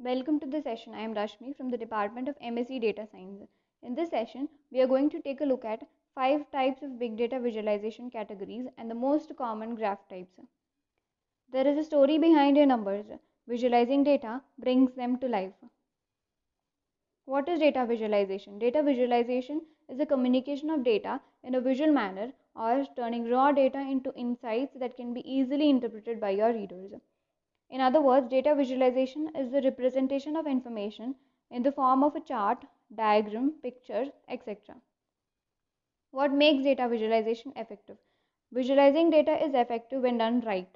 Welcome to the session. I am Rashmi from the Department of MSc Data Science. In this session, we are going to take a look at 5 types of big data visualization categories and the most common graph types. There is a story behind your numbers. Visualizing data brings them to life. What is data visualization? Data visualization is the communication of data in a visual manner or turning raw data into insights that can be easily interpreted by your readers. In other words, data visualization is the representation of information in the form of a chart, diagram, picture, etc. What makes data visualization effective? Visualizing data is effective when done right.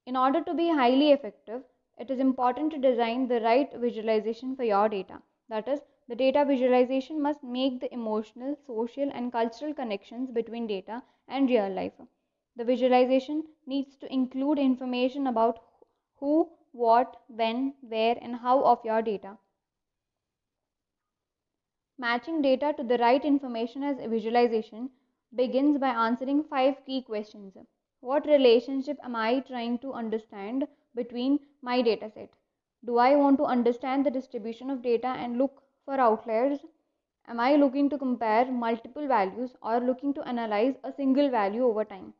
In order to be highly effective, it is important to design the right visualization for your data. That is, the data visualization must make the emotional, social, and cultural connections between data and real life. The visualization needs to include information about who, what, when, where, and how of your data. Matching data to the right information as a visualization begins by answering 5 key questions. What relationship am I trying to understand between my dataset? Do I want to understand the distribution of data and look for outliers? Am I looking to compare multiple values or looking to analyze a single value over time?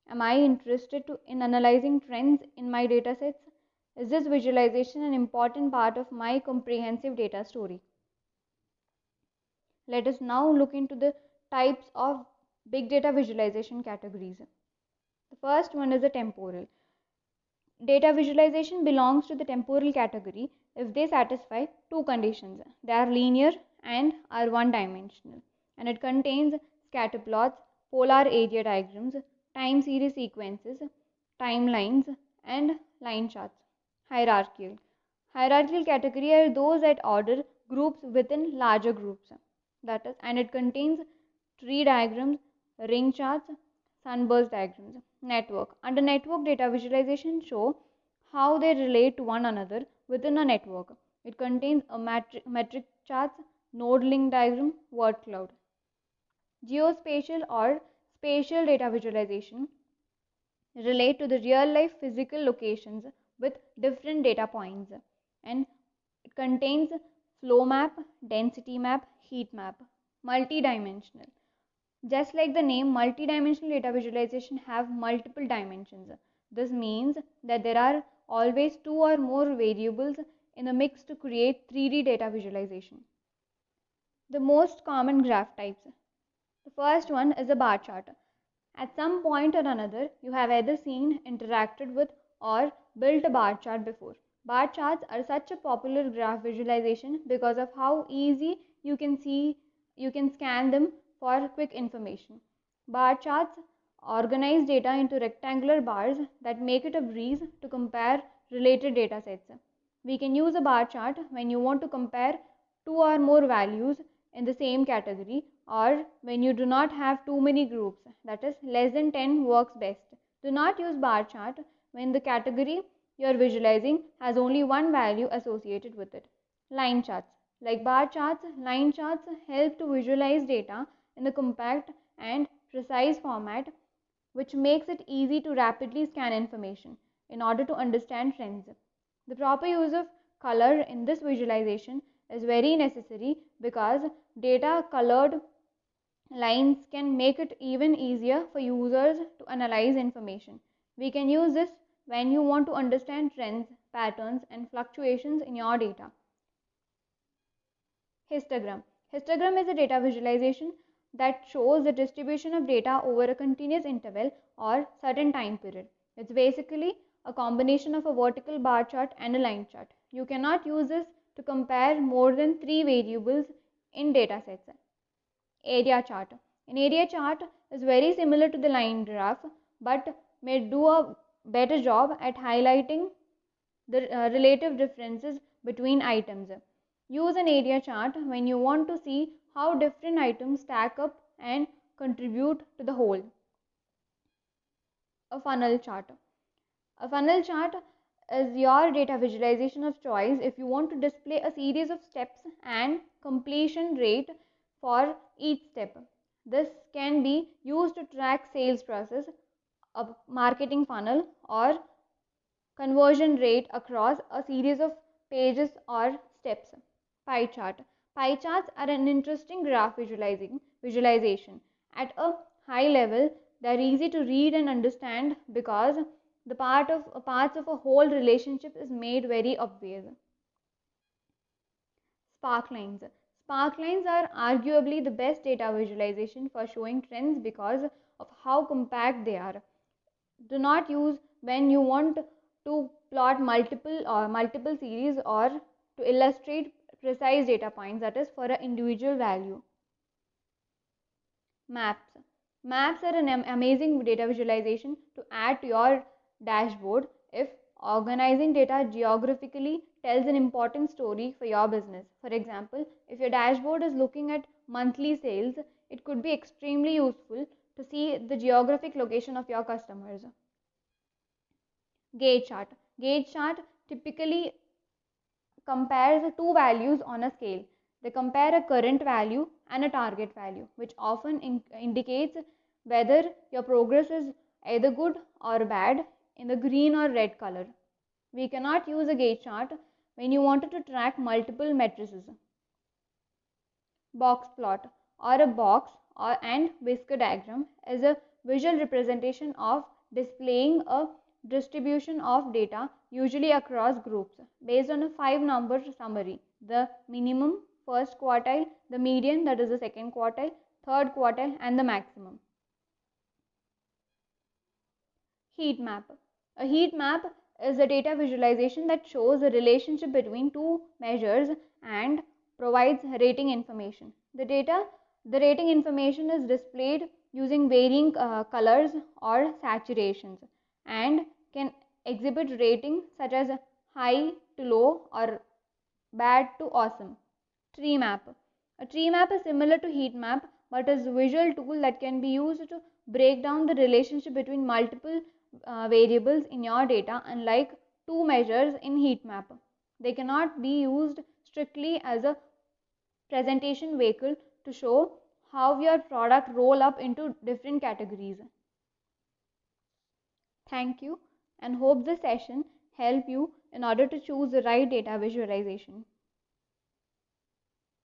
Am I interested in analyzing trends in my datasets? Is this visualization an important part of my comprehensive data story? Let us now look into the types of big data visualization categories. The first one is the temporal. Data visualization belongs to the temporal category if they satisfy 2 conditions. They are linear and are one-dimensional, and it contains scatter plots, polar area diagrams, time series sequences, timelines, and line charts. Hierarchical. Hierarchical category are those that order groups within larger groups. That is, and it contains tree diagrams, ring charts, sunburst diagrams. Network. Under network, data visualization show how they relate to one another within a network. It contains a metric charts, node link diagram, word cloud. Geospatial or spatial data visualization relate to the real life physical locations with different data points, and it contains flow map, density map, heat map. Multidimensional. Just like the name, multidimensional data visualization have multiple dimensions. This means that there are always 2 or more variables in the mix to create 3D data visualization. The most common graph types. The first one is a bar chart. At some point or another, you have either seen, interacted with, or built a bar chart before. Bar charts are such a popular graph visualization because of how easy you can scan them for quick information. Bar charts organize data into rectangular bars that make it a breeze to compare related data sets. We can use a bar chart when you want to compare 2 or more values in the same category, or when you do not have too many groups, that is less than 10 works best. Do not use bar chart when the category you are visualizing has only one value associated with it. Line charts. Like bar charts, line charts help to visualize data in a compact and precise format, which makes it easy to rapidly scan information in order to understand trends. The proper use of color in this visualization is very necessary because data colored lines can make it even easier for users to analyze information. We can use this when you want to understand trends, patterns, and fluctuations in your data. Histogram. Histogram is a data visualization that shows the distribution of data over a continuous interval or certain time period. It's basically a combination of a vertical bar chart and a line chart. You cannot use this to compare more than 3 variables in data sets. Area chart. An area chart is very similar to the line graph but may do a better job at highlighting the relative differences between items. Use an area chart when you want to see how different items stack up and contribute to the whole. A funnel chart. A funnel chart is your data visualization of choice if you want to display a series of steps and completion rate for each step. This can be used to track sales process, a marketing funnel, or conversion rate across a series of pages or steps. Pie chart. Pie charts are an interesting graph visualization. At a high level, they are easy to read and understand because the parts of a whole relationship is made very obvious. Sparklines. Sparklines are arguably the best data visualization for showing trends because of how compact they are. Do not use when you want to plot multiple series or to illustrate precise data points, that is for an individual value. Maps. Maps are an amazing data visualization to add to your dashboard if organizing data geographically tells an important story for your business. For example, if your dashboard is looking at monthly sales, it could be extremely useful to see the geographic location of your customers. Gauge chart. Gauge chart typically compares two values on a scale. They compare a current value and a target value, which often indicates whether your progress is either good or bad in the green or red color. We cannot use a gauge chart when you wanted to track multiple matrices. Box plot or a box and whisker diagram is a visual representation of displaying a distribution of data, usually across groups, based on a 5-number summary: the minimum, first quartile, the median, that is the second quartile, third quartile, and the maximum. Heat map. A heat map is a data visualization that shows the relationship between two measures and provides rating information. The rating information is displayed using varying colors or saturations and can exhibit ratings such as high to low or bad to awesome. Tree map. A tree map is similar to heat map but is a visual tool that can be used to break down the relationship between multiple variables in your data, unlike two measures in heat map. They cannot be used strictly as a presentation vehicle to show how your product roll up into different categories. Thank you and hope this session help you in order to choose the right data visualization.